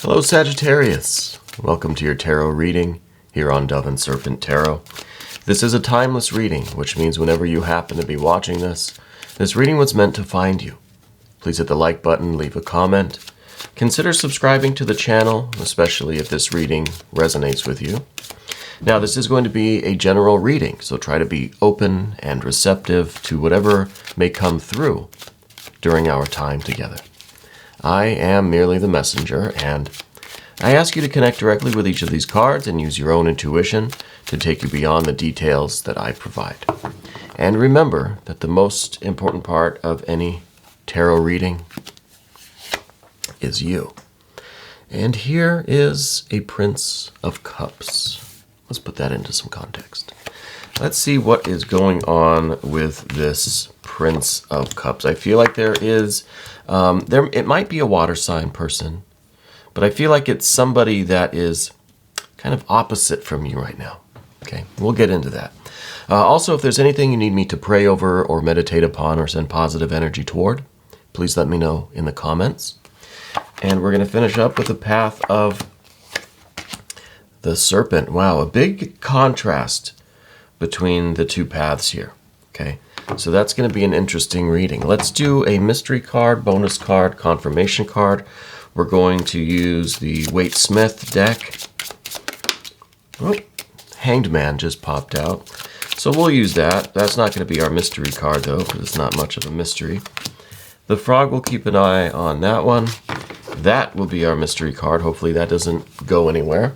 Hello Sagittarius, welcome to your tarot reading here on Dove and Serpent Tarot. This is a timeless reading, which means whenever you happen to be watching this reading was meant to find you. Please hit the like button, leave a comment. Consider subscribing to the channel, especially if this reading resonates with you. Now this is going to be a general reading, so try to be open and receptive to whatever may come through during our time together. I am merely the messenger, and I ask you to connect directly with each of these cards and use your own intuition to take you beyond the details that I provide. And remember that the most important part of any tarot reading is you. And here is a Prince of Cups. Let's put that into some context. Let's see what is going on with this Prince of Cups. I feel like there is, it might be a water sign person, but I feel like it's somebody that is kind of opposite from you right now. Okay, we'll get into that. Also, if there's anything you need me to pray over or meditate upon or send positive energy toward, please let me know in the comments. And we're going to finish up with the path of the serpent. Wow, a big contrast between the two paths here. Okay, so that's going to be an interesting reading. Let's do a mystery card, bonus card, confirmation card. We're going to use the Waite Smith deck. Oh, Hanged Man just popped out. So we'll use that. That's not going to be our mystery card though, because it's not much of a mystery. The Frog will keep an eye on that one. That will be our mystery card. Hopefully that doesn't go anywhere.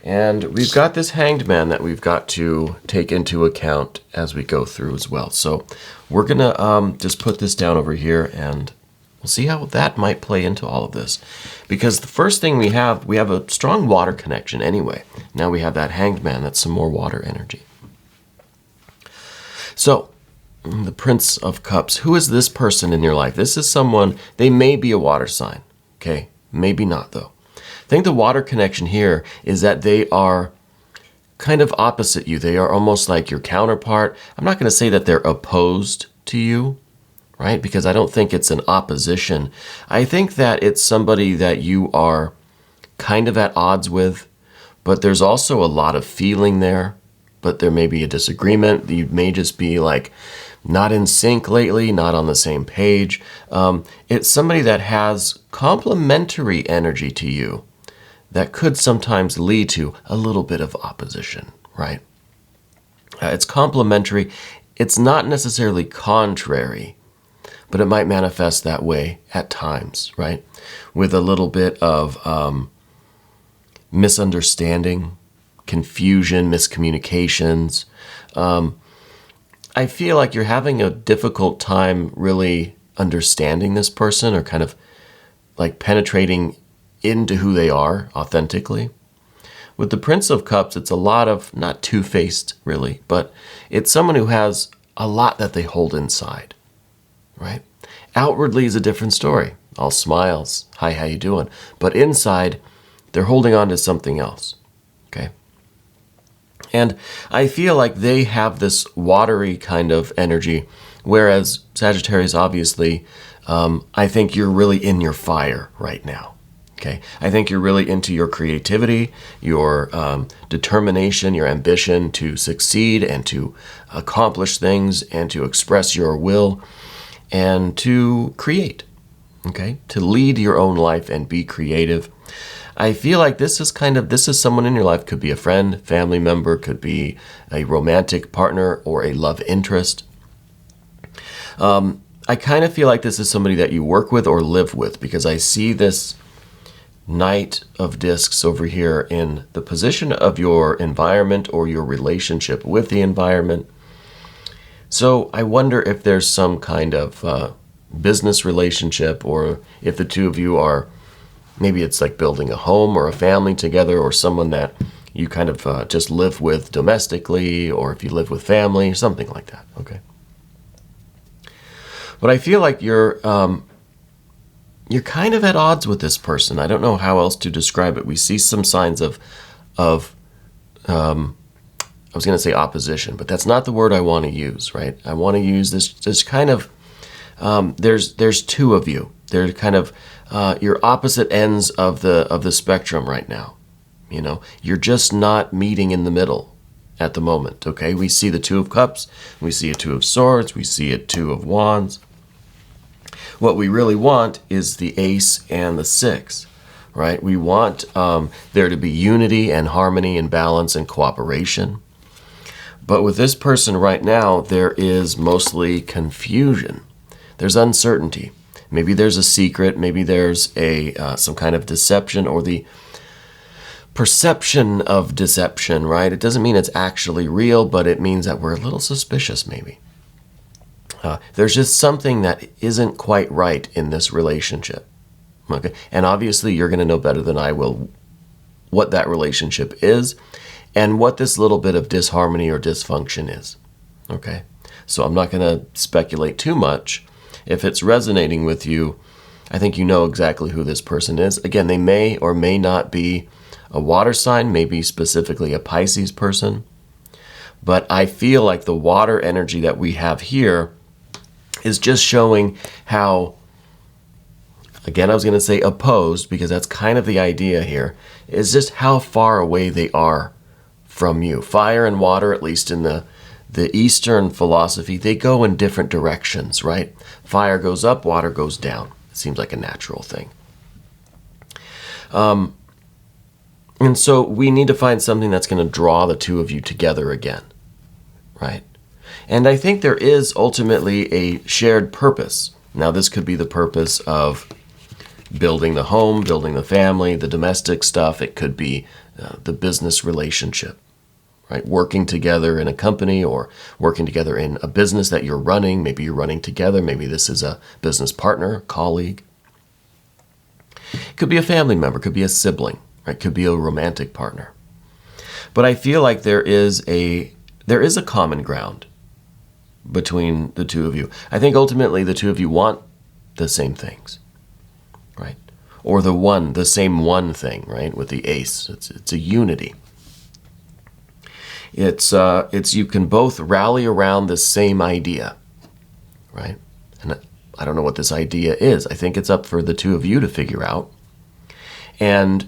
And we've got this Hanged Man that we've got to take into account as we go through as well. So we're going to just put this down over here and we'll see how that might play into all of this. Because the first thing we have a strong water connection anyway. Now we have that Hanged Man, that's some more water energy. So, the Prince of Cups. Who is this person in your life? This is someone, they may be a water sign. Okay, maybe not though. I think the water connection here is that they are kind of opposite you. They are almost like your counterpart. I'm not going to say that they're opposed to you, right? Because I don't think it's an opposition. I think that it's somebody that you are kind of at odds with, but there's also a lot of feeling there, but there may be a disagreement. You may just be like not in sync lately, not on the same page. It's somebody that has complementary energy to you that could sometimes lead to a little bit of opposition, right? It's complementary. It's not necessarily contrary, but it might manifest that way at times, right? With a little bit of misunderstanding, confusion, miscommunications. I feel like you're having a difficult time really understanding this person or kind of like penetrating into who they are authentically. With the Prince of Cups, it's a lot of, not two-faced really, but it's someone who has a lot that they hold inside, right? Outwardly is a different story. All smiles, hi, how you doing? But inside, they're holding on to something else, okay? And I feel like they have this watery kind of energy, whereas Sagittarius, obviously, I think you're really in your fire right now. Okay, I think you're really into your creativity, your determination, your ambition to succeed and to accomplish things and to express your will and to create, okay, to lead your own life and be creative. I feel like this is someone in your life, could be a friend, family member, could be a romantic partner or a love interest. I kind of feel like this is somebody that you work with or live with, because I see this Knight of Discs over here in the position of your environment or your relationship with the environment. So I wonder if there's some kind of business relationship, or if the two of you are, maybe it's like building a home or a family together, or someone that you kind of just live with domestically, or if you live with family, something like that, okay? But I feel like you're kind of at odds with this person. I don't know how else to describe it. We see some signs of I was going to say opposition, but that's not the word I want to use, right? I want to use this kind of, there's two of you. They're kind of your opposite ends of the spectrum right now. You know, you're just not meeting in the middle at the moment, okay? We see the Two of Cups, we see a Two of Swords, we see a Two of Wands. What we really want is the Ace and the Six, right? We want there to be unity and harmony and balance and cooperation. But with this person right now, there is mostly confusion. There's uncertainty. Maybe there's a secret, maybe there's some kind of deception, or the perception of deception, right? It doesn't mean it's actually real, but it means that we're a little suspicious, maybe. There's just something that isn't quite right in this relationship. Okay? And obviously, you're going to know better than I will what that relationship is and what this little bit of disharmony or dysfunction is. Okay? So I'm not going to speculate too much. If it's resonating with you, I think you know exactly who this person is. Again, they may or may not be a water sign, maybe specifically a Pisces person. But I feel like the water energy that we have here is just showing how, again, I was going to say opposed, because that's kind of the idea here, is just how far away they are from you. Fire and water, at least in the Eastern philosophy, they go in different directions, right? Fire goes up, water goes down. It seems like a natural thing. And so we need to find something that's going to draw the two of you together again, right? And I think there is ultimately a shared purpose. Now, this could be the purpose of building the home, building the family, the domestic stuff. It could be the business relationship, right? Working together in a company or working together in a business that you're running. Maybe you're running together. Maybe this is a business partner, colleague. It could be a family member, could be a sibling, right? Could be a romantic partner. But I feel like there is a common ground between the two of you. I think ultimately the two of you want the same things, right? Or the same one thing, right? With the Ace, it's a unity. It's you can both rally around the same idea, right? And I don't know what this idea is. I think it's up for the two of you to figure out and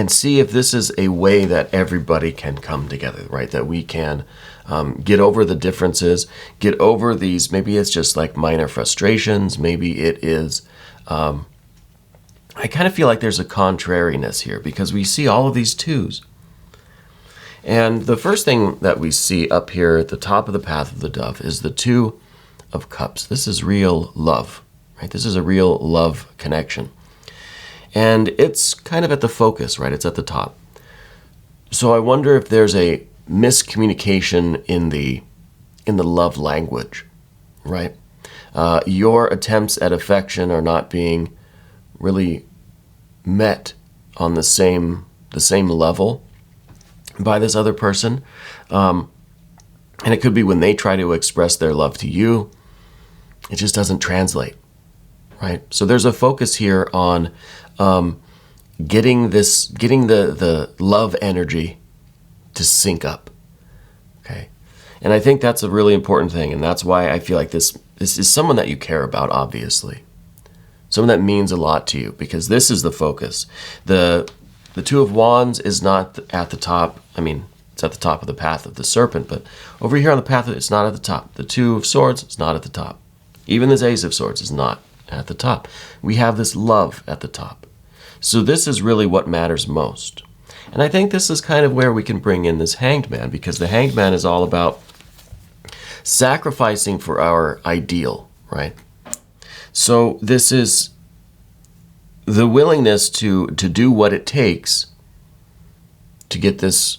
see if this is a way that everybody can come together, right? That we can get over the differences, get over these, maybe it's just like minor frustrations, maybe it is, I kind of feel like there's a contrariness here because we see all of these twos. And the first thing that we see up here at the top of the path of the dove is the Two of Cups. This is real love, right? This is a real love connection. And it's kind of at the focus, right? It's at the top. So I wonder if there's a miscommunication in the love language, right? Your attempts at affection are not being really met on the same level by this other person. And it could be when they try to express their love to you, it just doesn't translate, right? So there's a focus here on getting the love energy to sync up, okay? And I think that's a really important thing, and that's why I feel like this is someone that you care about, obviously. Someone that means a lot to you, because this is the focus. The Two of Wands is not at the top. I mean, it's at the top of the path of the serpent, but over here on the path, it's not at the top. The Two of Swords is not at the top. Even this Ace of Swords is not at the top. We have this love at the top. So this is really what matters most. And I think this is kind of where we can bring in this Hanged Man, because the Hanged Man is all about sacrificing for our ideal, right? So this is the willingness to do what it takes to get this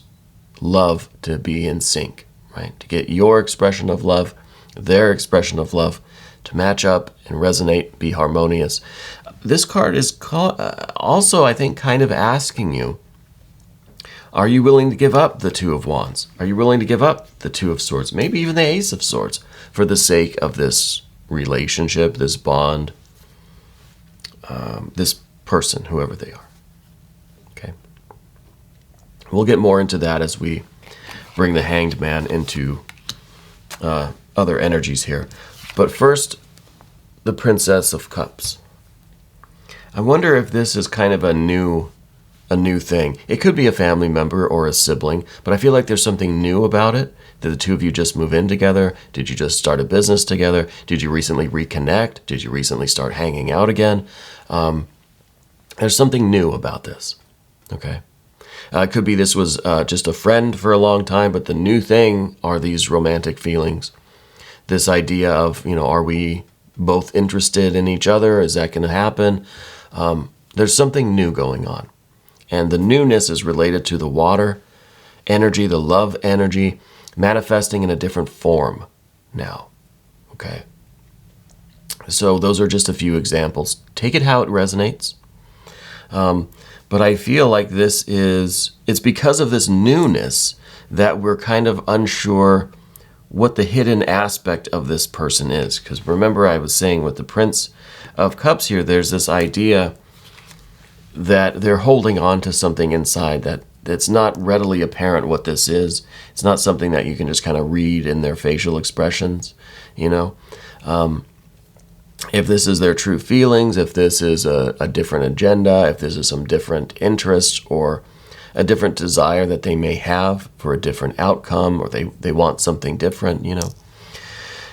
love to be in sync, right? To get your expression of love, their expression of love, to match up and resonate, be harmonious. This card is also, I think, kind of asking you, are you willing to give up the Two of Wands? Are you willing to give up the Two of Swords? Maybe even the Ace of Swords for the sake of this relationship, this bond, this person, whoever they are. Okay. We'll get more into that as we bring the Hanged Man into other energies here. But first, the Princess of Cups. I wonder if this is kind of a new thing. It could be a family member or a sibling, but I feel like there's something new about it. Did the two of you just move in together? Did you just start a business together? Did you recently reconnect? Did you recently start hanging out again? There's something new about this, okay? It could be this was just a friend for a long time, but the new thing are these romantic feelings. This idea of, are we both interested in each other? Is that going to happen? There's something new going on. And the newness is related to the water energy, the love energy, manifesting in a different form now, okay? So those are just a few examples. Take it how it resonates. But I feel like it's because of this newness that we're kind of unsure what the hidden aspect of this person is. Because remember I was saying with the Prince of Cups here, there's this idea that they're holding on to something inside that's not readily apparent what this is. It's not something that you can just kind of read in their facial expressions, If this is their true feelings, if this is a different agenda, if this is some different interest or a different desire that they may have for a different outcome, or they want something different,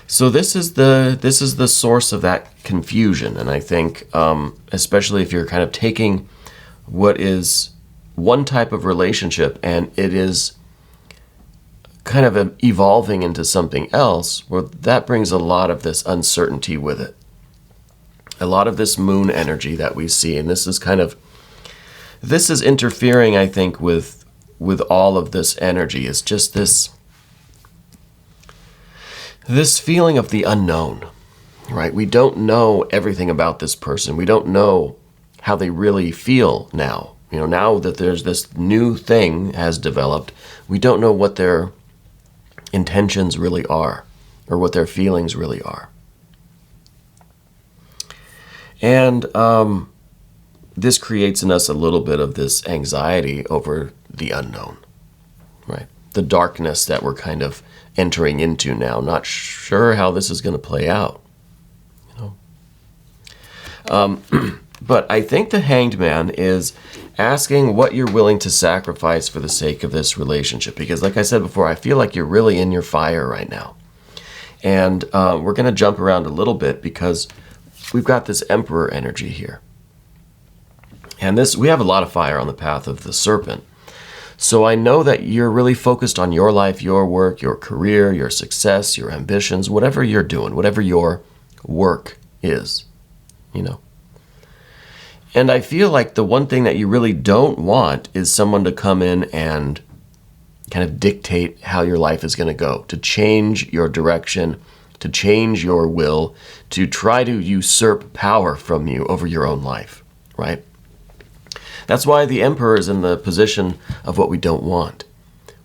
So this is the source of that confusion, and I think especially if you're kind of taking what is one type of relationship and it is kind of evolving into something else, well, that brings a lot of this uncertainty with it. A lot of this moon energy that we see, and this is interfering, I think, with all of this energy. It's just this feeling of the unknown, right? We don't know everything about this person. We don't know how they really feel now. Now that there's this new thing has developed, we don't know what their intentions really are or what their feelings really are. And this creates in us a little bit of this anxiety over the unknown, right? The darkness that we're kind of entering into now. Not sure how this is going to play out, But I think the Hanged Man is asking what you're willing to sacrifice for the sake of this relationship. Because like I said before, I feel like you're really in your fire right now. And we're going to jump around a little bit because we've got this Emperor energy here. And we have a lot of fire on the path of the Serpent. So I know that you're really focused on your life, your work, your career, your success, your ambitions, whatever you're doing, whatever your work is, And I feel like the one thing that you really don't want is someone to come in and kind of dictate how your life is going to go, to change your direction, to change your will, to try to usurp power from you over your own life, right? That's why the Emperor is in the position of what we don't want.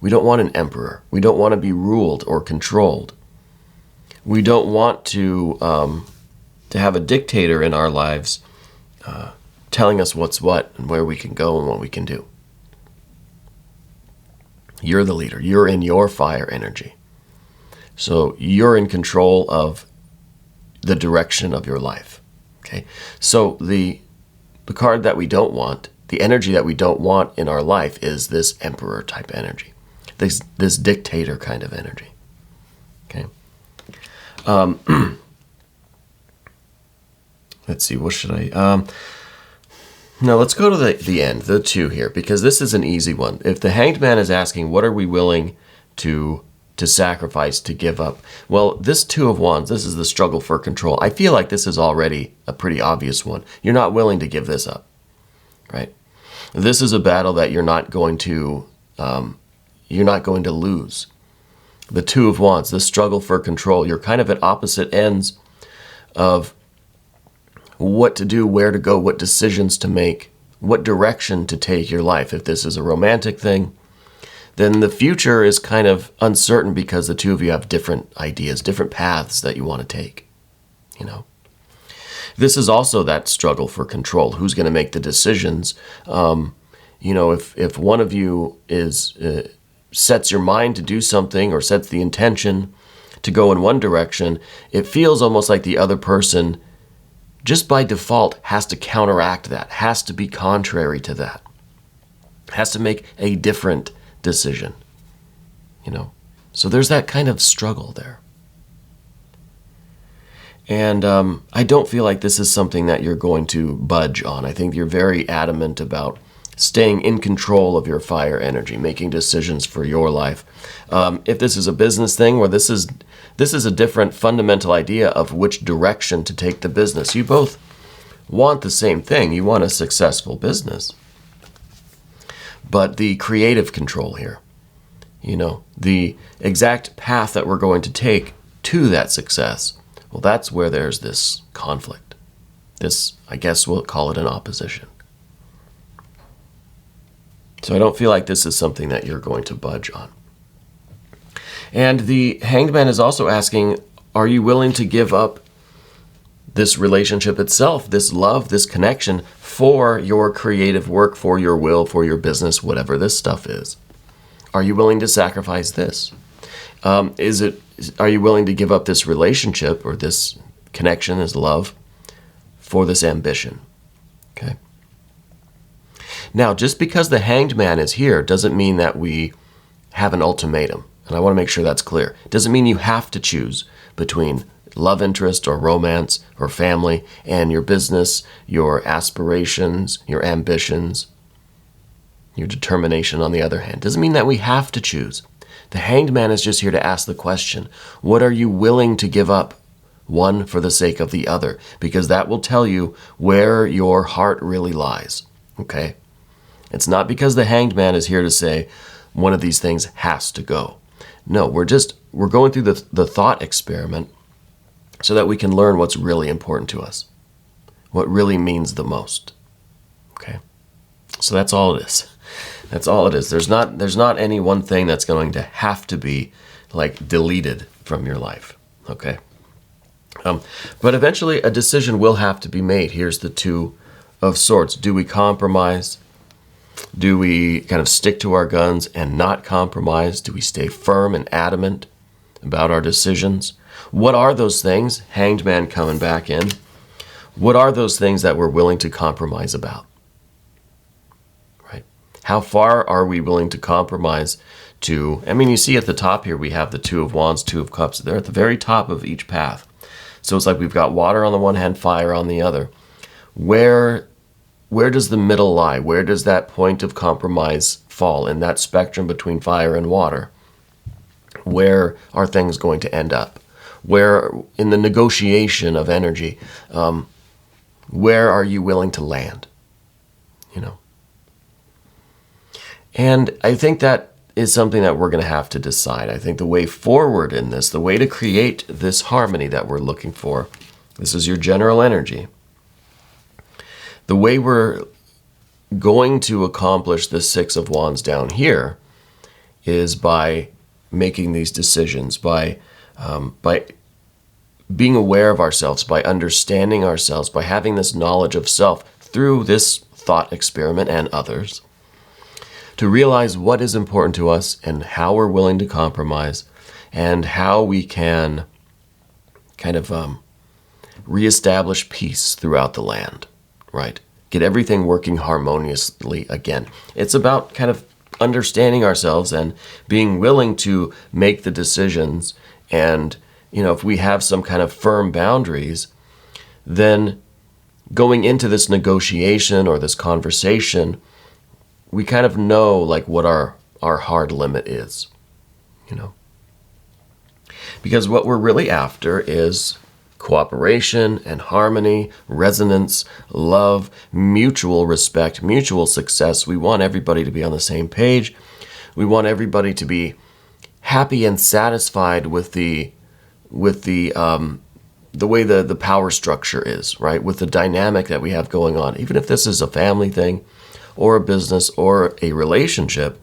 We don't want an emperor. We don't want to be ruled or controlled. We don't want to have a dictator in our lives telling us what's what and where we can go and what we can do. You're the leader. You're in your fire energy. So you're in control of the direction of your life. Okay. So the card that we don't want, the energy that we don't want in our life is this emperor type energy, this dictator kind of energy. Okay. Let's see. What should I? No, let's go to the end, the 2 here, because this is an easy one. If the Hanged Man is asking, what are we willing to sacrifice, to give up? Well, this 2 of Wands, this is the struggle for control. I feel like this is already a pretty obvious one. You're not willing to give this up, right? This is a battle that you're not going to lose. The 2 of Wands, the struggle for control. You're kind of at opposite ends of what to do, where to go, what decisions to make, what direction to take your life. If this is a romantic thing, then the future is kind of uncertain because the 2 of you have different ideas, different paths that you want to take, This is also that struggle for control. Who's going to make the decisions? If one of you sets your mind to do something or sets the intention to go in one direction, it feels almost like the other person just by default has to counteract that, has to be contrary to that, has to make a different decision, So there's that kind of struggle there. And I don't feel like this is something that you're going to budge on. I think you're very adamant about staying in control of your fire energy, making decisions for your life. If this is a business thing where this is a different fundamental idea of which direction to take the business. You both want the same thing. You want a successful business. But the creative control here, the exact path that we're going to take to that success, well, that's where there's this conflict. This, I guess we'll call it an opposition. So I don't feel like this is something that you're going to budge on. And the Hanged Man is also asking, are you willing to give up this relationship itself, this love, this connection for your creative work, for your will, for your business, whatever this stuff is? Are you willing to sacrifice this? Are you willing to give up this relationship or this connection, this love, for this ambition? Okay. Now, just because the Hanged Man is here doesn't mean that we have an ultimatum. And I want to make sure that's clear. It doesn't mean you have to choose between love interest or romance or family and your business, your aspirations, your ambitions, your determination on the other hand. It doesn't mean that we have to choose. The Hanged Man is just here to ask the question, what are you willing to give up, one for the sake of the other? Because that will tell you where your heart really lies, okay? It's not because the Hanged Man is here to say one of these things has to go. No, we're going through the thought experiment so that we can learn what's really important to us, what really means the most, okay? So that's all it is. That's all it is. There's not any one thing that's going to have to be like deleted from your life, okay? But eventually a decision will have to be made. Here's the Two of Swords. Do we compromise? Do we kind of stick to our guns and not compromise? Do we stay firm and adamant about our decisions? What are those things? Hanged Man coming back in. What are those things that we're willing to compromise about? Right? How far are we willing to compromise to, you see at the top here we have the Two of Wands, Two of Cups. They're at the very top of each path. So it's like we've got water on the one hand, fire on the other. Where does the middle lie? Where does that point of compromise fall in that spectrum between fire and water? Where are things going to end up? Where, in the negotiation of energy, where are you willing to land? And I think that is something that we're going to have to decide. I think the way forward in this, the way to create this harmony that we're looking for, this is your general energy. The way we're going to accomplish the Six of Wands down here is by making these decisions, by being aware of ourselves, by understanding ourselves, by having this knowledge of self through this thought experiment and others, to realize what is important to us and how we're willing to compromise and how we can kind of reestablish peace throughout the land. Right? Get everything working harmoniously again. It's about kind of understanding ourselves and being willing to make the decisions. And, if we have some kind of firm boundaries, then going into this negotiation or this conversation, we kind of know like what our hard limit is, Because what we're really after is cooperation and harmony, resonance, love, mutual respect, mutual success. We want everybody to be on the same page. We want everybody to be happy and satisfied with the way the power structure is, right? With the dynamic that we have going on. Even if this is a family thing or a business or a relationship,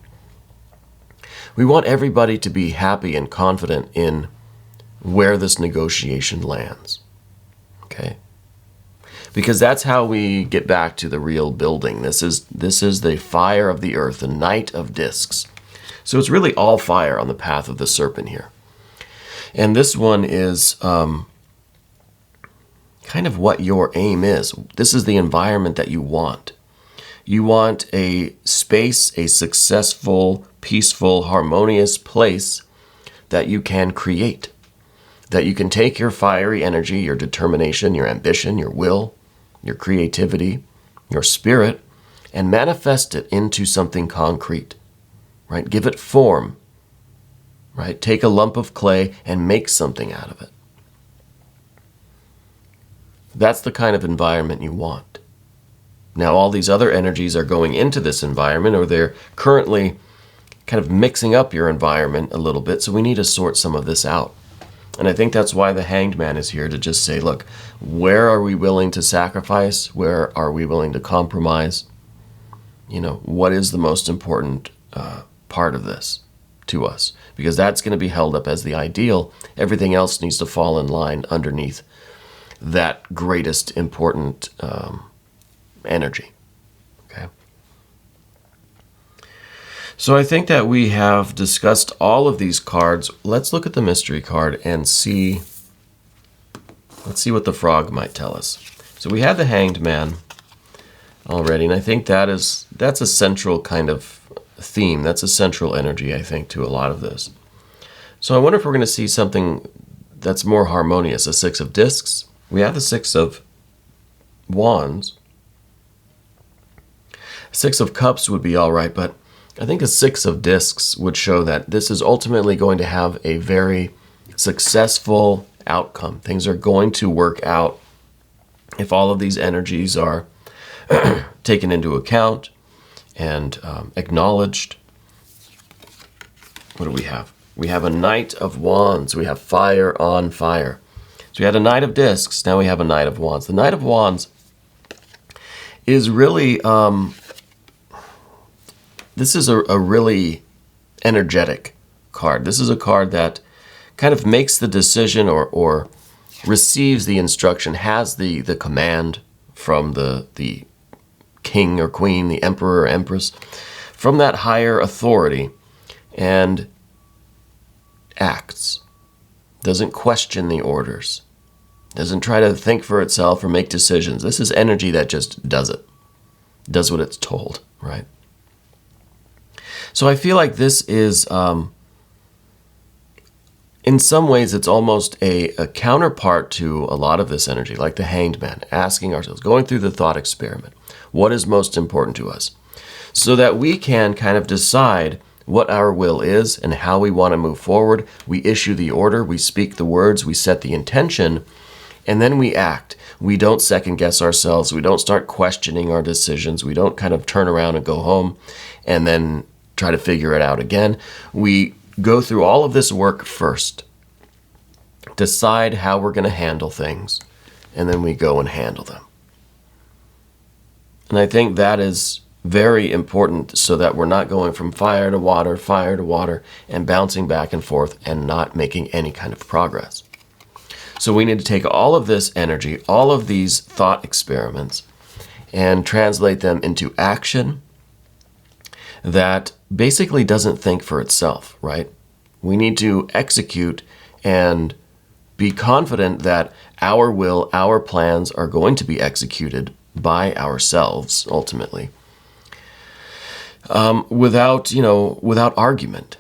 we want everybody to be happy and confident in where this negotiation lands, okay? Because that's how we get back to the real building. This is the fire of the earth, the Knight of Discs. So it's really all fire on the path of the serpent here. And this one is kind kind of what your aim is. This is the environment that you want. You want a space, a successful, peaceful, harmonious place that you can create, that you can take your fiery energy, your determination, your ambition, your will, your creativity, your spirit, and manifest it into something concrete, right? Give it form, right? Take a lump of clay and make something out of it. That's the kind of environment you want. Now, all these other energies are going into this environment, or they're currently kind of mixing up your environment a little bit, so we need to sort some of this out. And I think that's why the Hanged Man is here, to just say, look, where are we willing to sacrifice? Where are we willing to compromise? You know, what is the most important part of this to us? Because that's going to be held up as the ideal. Everything else needs to fall in line underneath that greatest important energy. Okay. So I think that we have discussed all of these cards. Let's look at the mystery card and see. Let's see what the frog might tell us. So we have the Hanged Man already, and I think that's a central kind of theme. That's a central energy, I think, to a lot of this. So I wonder if we're going to see something that's more harmonious. A Six of Discs. We have the Six of Wands. Six of Cups would be all right, but I think a Six of Discs would show that this is ultimately going to have a very successful outcome. Things are going to work out if all of these energies are taken into account and acknowledged. What do we have? We have a Knight of Wands. We have fire on fire. So we had a Knight of Discs. Now we have a Knight of Wands. The Knight of Wands is really, this is a really energetic card. This is a card that kind of makes the decision or receives the instruction, has the command from the king or queen, the emperor or empress, from that higher authority, and acts. Doesn't question the orders. Doesn't try to think for itself or make decisions. This is energy that just does it. Does what it's told, right? So I feel like this is, in some ways, it's almost a counterpart to a lot of this energy, like the Hanged Man, asking ourselves, going through the thought experiment, what is most important to us? So that we can kind of decide what our will is and how we want to move forward. We issue the order, we speak the words, we set the intention, and then we act. We don't second guess ourselves. We don't start questioning our decisions. We don't kind of turn around and go home and then try to figure it out again. We go through all of this work first, decide how we're going to handle things, and then we go and handle them. And I think that is very important, so that we're not going from fire to water, and bouncing back and forth and not making any kind of progress. So we need to take all of this energy, all of these thought experiments, and translate them into action that basically doesn't think for itself, right? We need to execute and be confident that our will, our plans are going to be executed by ourselves, ultimately, without argument.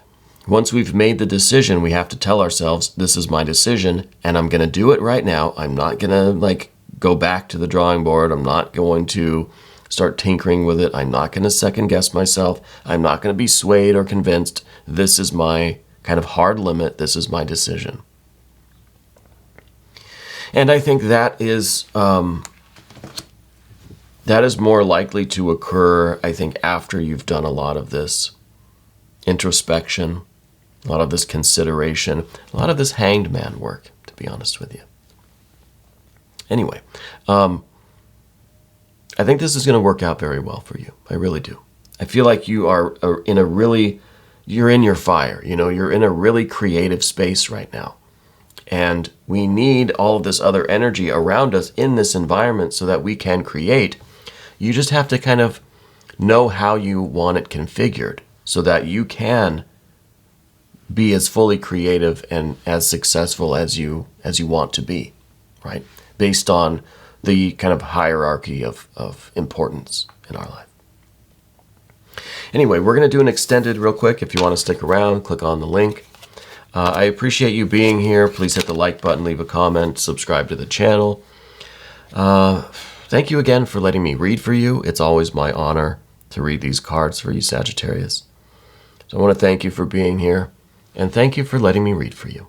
Once we've made the decision, we have to tell ourselves, this is my decision, and I'm going to do it right now. I'm not going to go back to the drawing board. I'm not going to start tinkering with it. I'm not going to second guess myself. I'm not going to be swayed or convinced. This is my kind of hard limit. This is my decision. And I think that is more likely to occur, I think, after you've done a lot of this introspection, a lot of this consideration, a lot of this Hanged Man work, to be honest with you. Anyway, I think this is going to work out very well for you. I really do. I feel like you are you're in your fire. You're in a really creative space right now. And we need all of this other energy around us in this environment so that we can create. You just have to kind of know how you want it configured so that you can be as fully creative and as successful as you want to be, right? based on the kind of hierarchy of importance in our life. Anyway, we're going to do an extended real quick. If you want to stick around, click on the link. I appreciate you being here. Please hit the like button, leave a comment, subscribe to the channel. Thank you again for letting me read for you. It's always my honor to read these cards for you, Sagittarius. So I want to thank you for being here, and thank you for letting me read for you.